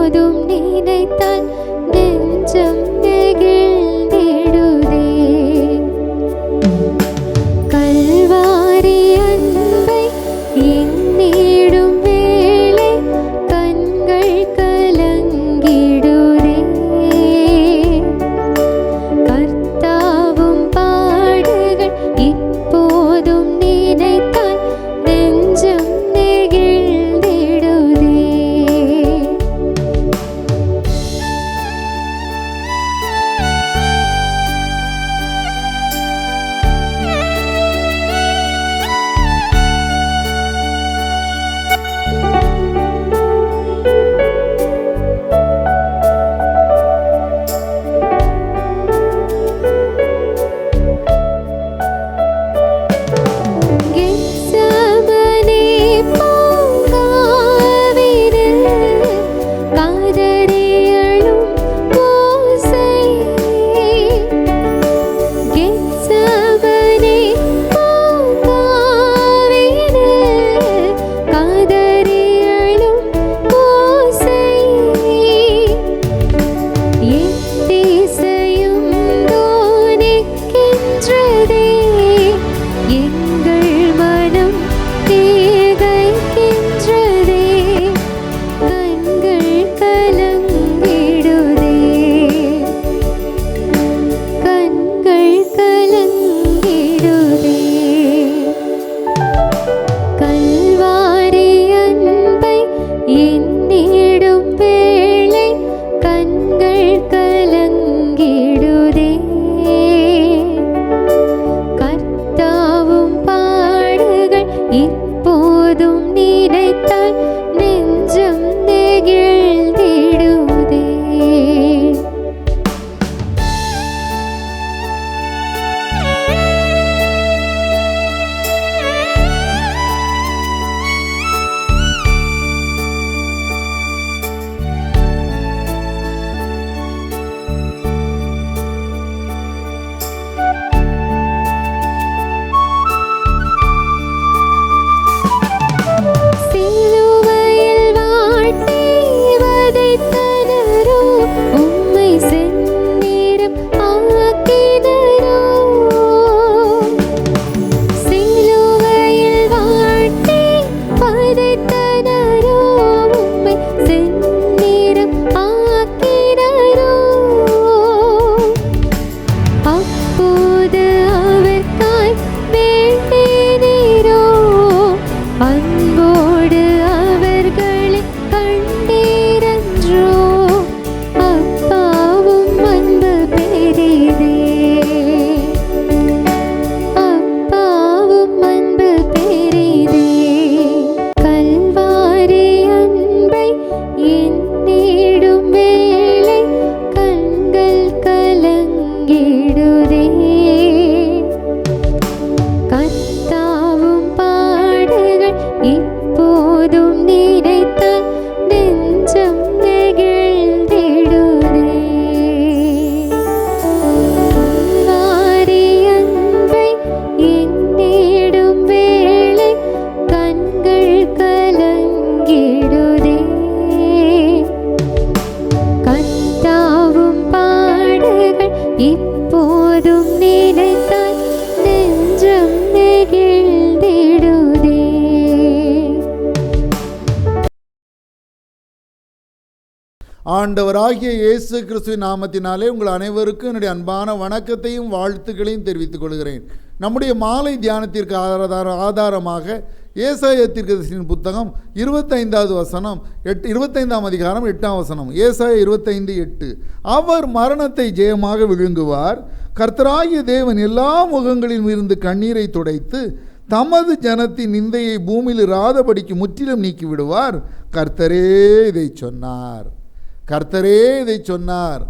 இப்போதும் நினைத்தால் நெஞ்சம் நெகிழ்ந்திடுதே. கல்வாரி அன்பை எண்ணிடும் வேளை கண்கள் கலங்கிடுதே. கர்த்தாவும் பாடுகள் இப்போதும் நினைத்தால் நெஞ்சம் நெகிழ்ந்திடுதே. கெத்செமனே பூங்காவினில் காதறியழும் ஓசை. கெத்செமனே பூங்காவினில் காதறியழும் ஓசை. எத்திசையும் தோனிக்கின்றதே. எங்கள் மனம் திகைக்கின்றதே. கண்கள் கலங்கிடுதே. கண்கள் கலங்கிடுதே. கல்வாரி அன்பை எண்ணிடும் வேளை கண்கள் கலங்கிடுதே. கர்த்தாவும் பாடுகள் இப்போதும் நினைத்தால் நெஞ்சம் நெகிழ்ந்திடுதே. சிலுவையில் வாட்டி வதைத்தனரோ உம்மை செந்நிறம் ஆக்கினரோ. சிலுவையில் வாட்டி வதைத்தனரோ உம்மை செந்நிறம் ஆக்கினரோ. அப்போது அவர்காய் வேண்டினீரோ. அன்போடு அவர்களை கண்டீரன்றோ. அப்பாவும் அன்பு பெரிதே. அப்பாவும் அன்பு பெரிதே. கல்வாரி அன்பை எண்ணிடும் வேளை கண்கள் கலங்கிடுதே. கர்த்தாவும் பாடுகள் இப்போதும் நினைத்தால் நெஞ்சம் நெகிழ்ந்திடுதே. கல்வாரி அன்பை எண்ணிடும் வேளை கண்கள் கலங்கிடுதே. கர்த்தாவும் பாடுகள் இப்போதும் நினைத்தால் நெஞ்சம் நெகிழ்ந்திடுதே. ஆண்டவராகிய இயேசு கிறிஸ்துவின் நாமத்தினாலே உங்கள் அனைவருக்கும் என்னுடைய அன்பான வணக்கத்தையும் வாழ்த்துக்களையும் தெரிவித்துக் கொள்கிறேன். நம்முடைய மாலை தியானத்திற்கு ஆதாரமாக ஏசாயா தீர்க்கதரிசியின் புத்தகம் 25வது வசனம் 25ஆம் அதிகாரம் 8ஆம் வசனம். ஏசாயா 25:8. அவர் மரணத்தை ஜெயமாக விழுங்குவார். கர்த்தராகிய தேவன் எல்லா முகங்களிலும் இருந்து கண்ணீரை துடைத்து தமது ஜனத்தின் நிந்தையை பூமியில் இராதபடிக்கு முற்றிலும் நீக்கிவிடுவார். கர்த்தரே இதை சொன்னார். கர்த்தரே இதை சொன்னார்.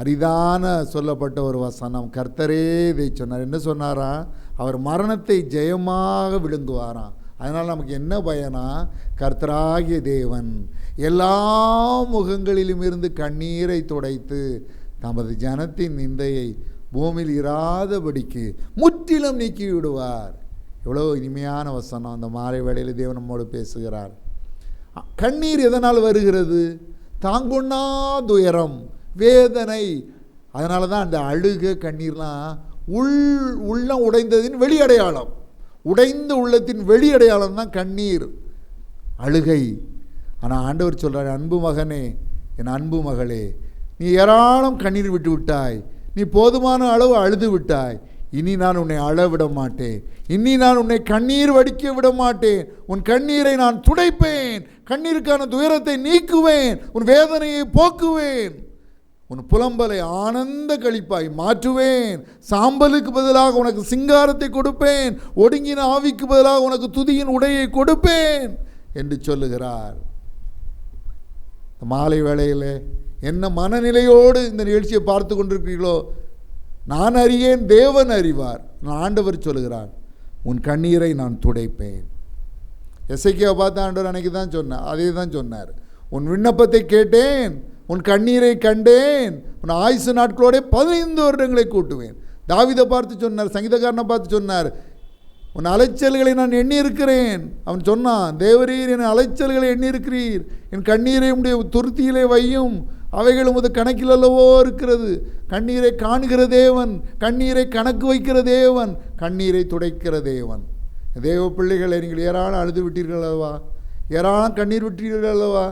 அரிதான சொல்லப்பட்ட ஒரு வசனம். கர்த்தரே இதை சொன்னார். என்ன சொன்னாரா? அவர் மரணத்தை ஜெயமாக விழுங்குவாராம். அதனால் நமக்கு என்ன பயனா? கர்த்தராகிய தேவன் எல்லா முகங்களிலும் இருந்து கண்ணீரை துடைத்து தமது ஜனத்தின் நிந்தையை பூமியில் இராதபடிக்கு முற்றிலும் நீக்கி விடுவார். எவ்வளோ இனிமையான வசனம். அந்த மாலை வேளையில் தேவன் நம்மோடு பேசுகிறார். கண்ணீர் எதனால் வருகிறது? தாங்கொண்ணா துயரம், வேதனை. அதனால தான் அந்த அழுகை கண்ணீர்லாம் உள்ளம் உடைந்ததின் வெளி அடையாளம். உடைந்த உள்ளத்தின் வெளி அடையாளம் தான் கண்ணீர், அழுகை. ஆனால் ஆண்டவர் சொல்கிறார், அன்பு மகனே, என் அன்பு மகளே, நீ ஏராளம் கண்ணீர் விட்டு விட்டாய், நீ போதுமான அளவு அழுது விட்டாய். இனி நான் உன்னை அழ விட மாட்டேன், இனி நான் உன்னை கண்ணீர் வடிக்க விட மாட்டேன். உன் கண்ணீரை நான் துடைப்பேன், கண்ணீருக்கான துயரத்தை நீக்குவேன், உன் வேதனையை போக்குவேன், உன் புலம்பலை ஆனந்த களிப்பாய் மாற்றுவேன். சாம்பலுக்கு பதிலாக உனக்கு சிங்காரத்தை கொடுப்பேன், ஒடுங்கின ஆவிக்கு பதிலாக உனக்கு துதியின் உடையை கொடுப்பேன் என்று சொல்லுகிறார். மாலை வேளையில் என்ன மனநிலையோடு இந்த நிகழ்ச்சியை பார்த்து கொண்டிருக்கிறீர்களோ, நான் அறியேன், தேவன் அறிவார். ஆண்டவர் சொல்லுகிறார், உன் கண்ணீரை நான் துடைப்பேன். எசேக்கியாவை பார்த்து ஆண்டவர் அன்னைக்கு தான் சொன்னார், அதே தான் சொன்னார். உன் விண்ணப்பத்தை கேட்டேன், உன் கண்ணீரை கண்டேன், உன் ஆயுசு நாட்களோட 15 வருடங்களை கூட்டுவேன். தாவீதை பார்த்து சொன்னார், சங்கீதக்காரனை பார்த்து சொன்னார், உன் அலைச்சல்களை நான் எண்ணி இருக்கிறேன். அவன் சொன்னான், தேவரீர் என் அலைச்சல்களை எண்ணி இருக்கிறீர், என் கண்ணீரை உடைய துருத்தியிலே வையும், அவைகள் உமது கணக்கில் அல்லவோ இருக்கிறது. கண்ணீரை காணுகிற தேவன், கண்ணீரை கணக்கு வைக்கிற தேவன், கண்ணீரை துடைக்கிற தேவன். தேவ பிள்ளைகளை நீங்கள் ஏராளம் அழுது விட்டீர்கள் அல்லவா, ஏராளம் கண்ணீர் விட்டீர்கள் அல்லவா,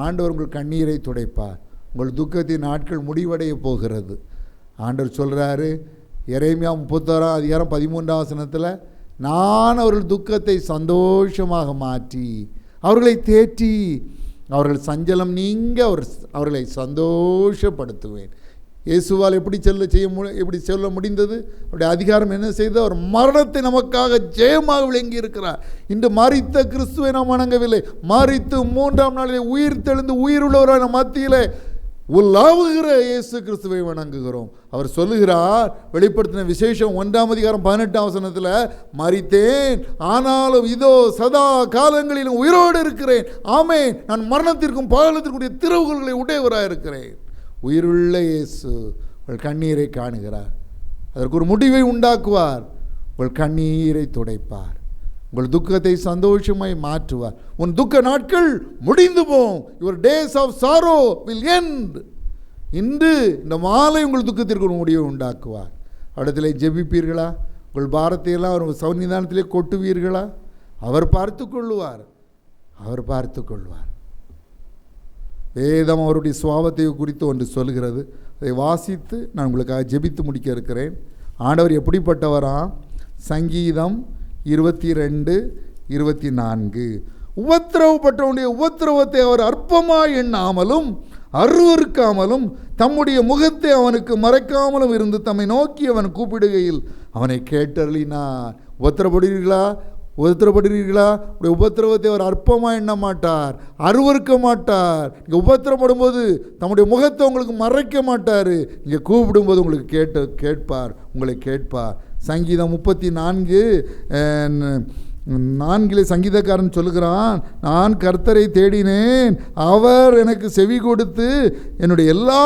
ஆண்டவர் உங்கள் கண்ணீரை துடைப்பார். உங்கள் துக்கத்தின் நாட்கள் முடிவடைய போகிறது. ஆண்டவர் சொல்கிறாரு, எரேமியா 31:13 நான் அவர்கள் துக்கத்தை சந்தோஷமாக மாற்றி அவர்களை தேற்றி அவர்கள் சஞ்சலம் நீங்க அவர்களை சந்தோஷப்படுத்துவேன். இயேசுவால் எப்படி சொல்ல முடிந்தது? அவருடைய அதிகாரம் என்ன செய்தது? அவர் மரணத்தை நமக்காக ஜெயமாக விளங்கி இருக்கிறார். இன்று மரித்த கிறிஸ்துவை நாம் வணங்கவில்லை, மரித்து 3ஆம் நாளிலே உயிர் தெழுந்து உயிருள்ளவரான மத்தியிலே உலாவுகிற இயேசு கிறிஸ்துவை வணங்குகிறோம். அவர் சொல்லுகிறார், வெளிப்படுத்தின விசேஷம் 1:18 மரித்தேன், ஆனாலும் இதோ சதா காலங்களிலும் உயிரோடு இருக்கிறேன். ஆமென், நான் மரணத்திற்கும் பாதாளத்திற்குரிய திறவுகோல்களை உடையவராக இருக்கிறேன். உயிருள்ள இயேசு உங்கள் கண்ணீரை காணுகிறார், அதற்கு ஒரு முடிவை உண்டாக்குவார், உங்கள் கண்ணீரை துடைப்பார், உங்கள் துக்கத்தை சந்தோஷமாய் மாற்றுவார். உன் துக்க நாட்கள் முடிந்து போம். Your days of sorrow will end. இன்று இந்த மாலை உங்கள் துக்கத்திற்கு ஒரு முடிவை உண்டாக்குவார். இடத்துல ஜெபிப்பீர்களா? உங்கள் பாரத்தையெல்லாம் அவர் சன்னிதானத்திலே கொட்டுவீர்களா? அவர் பார்த்து கொள்ளுவார், அவர் பார்த்து கொள்வார். வேதம் அவருடைய சுவாபத்தை குறித்து ஒன்று சொல்கிறது, அதை வாசித்து நான் உங்களுக்காக ஜெபித்து முடிக்க இருக்கிறேன். ஆண்டவர் எப்படிப்பட்டவராம்? சங்கீதம் 22:24 உபத்திரவப்பட்டவனுடைய உபத்திரவத்தை அவர் அற்பமாய் எண்ணாமலும் அருவருக்காமலும் தம்முடைய முகத்தை அவனுக்கு மறைக்காமலும் இருந்து தம்மை நோக்கி அவன் கூப்பிடுகையில் அவனை கேட்டருளினார். உபத்திரப்படுகிறீர்களா? உடைய உபத்திரவத்தை அவர் அற்பமாக எண்ண மாட்டார், அருவருக்க மாட்டார். நீங்கள் உபத்திரப்படும்போது தம்முடைய முகத்தை உங்களுக்கு மறைக்க மாட்டார். நீங்கள் கூப்பிடும்போது உங்களுக்கு கேட்பார், உங்களை கேட்பார். சங்கீதம் 34:4 சங்கீதக்காரன் சொல்லுகிறான், நான் கர்த்தரை தேடினேன், அவர் எனக்கு செவி கொடுத்து என்னுடைய எல்லா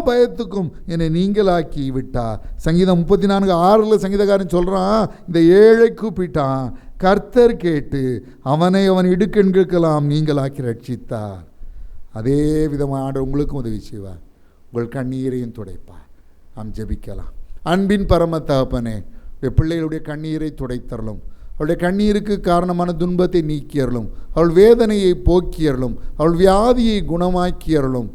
பயத்துக்கும் என்னை நீங்களாக்கி விட்டார். சங்கீதம் 34:6 சங்கீதக்காரன் சொல்கிறான், இந்த ஏழை கூப்பிட்டான், கர்த்தர் கேட்டு அவனை அவன் இடுக்கண்களுக்கெல்லாம் நீங்களாக்கி ரட்சித்தார். அதே விதமான உங்களுக்கும் உதவி செய்வார், உங்கள் கண்ணீரையும் துடைப்பார். நாம் ஜெபிக்கலாம். அன்பின் பரம தகப்பனே, பிள்ளைகளுடைய கண்ணீரை துடைத்தரலும், அவளுடைய கண்ணீருக்கு காரணமான துன்பத்தை நீக்கியறலும், அவள் வேதனையை போக்கியறலும், அவள் வியாதியை குணமாக்கியறலும்,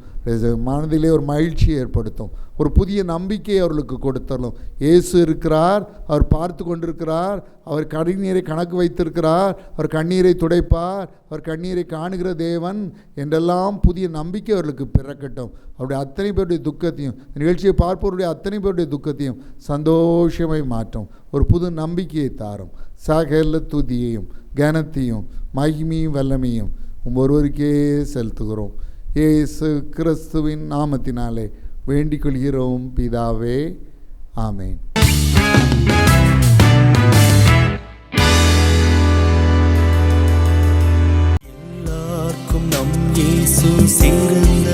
மனதிலே ஒரு மகிழ்ச்சியை ஏற்படுத்தும், ஒரு புதிய நம்பிக்கையை அவர்களுக்கு கொடுத்தரலும். இயேசு இருக்கிறார், அவர் பார்த்து கொண்டிருக்கிறார், அவர் கண்ணீரை கணக்கு வைத்திருக்கிறார், அவர் கண்ணீரை துடைப்பார், அவர் கண்ணீரை காணுகிற தேவன் என்றெல்லாம் புதிய நம்பிக்கை அவர்களுக்கு பிறக்கட்டும். அவருடைய அத்தனை பேருடைய துக்கத்தையும், நிகழ்ச்சியை பார்ப்பவருடைய அத்தனை பேருடைய துக்கத்தையும் சந்தோஷமாய் மாற்றும், ஒரு புது நம்பிக்கையை தாரும். சகல துதியையும் கனத்தையும் மகிமையும் வல்லமையும் ஒருவருக்கே செலுத்துகிறோம். இயேசு கிறிஸ்துவின் நாமத்தினாலே வேண்டிக் கொள்கிறோம் பிதாவே, ஆமென். எல்லாருக்கும் நம் இயேசு சிறந்த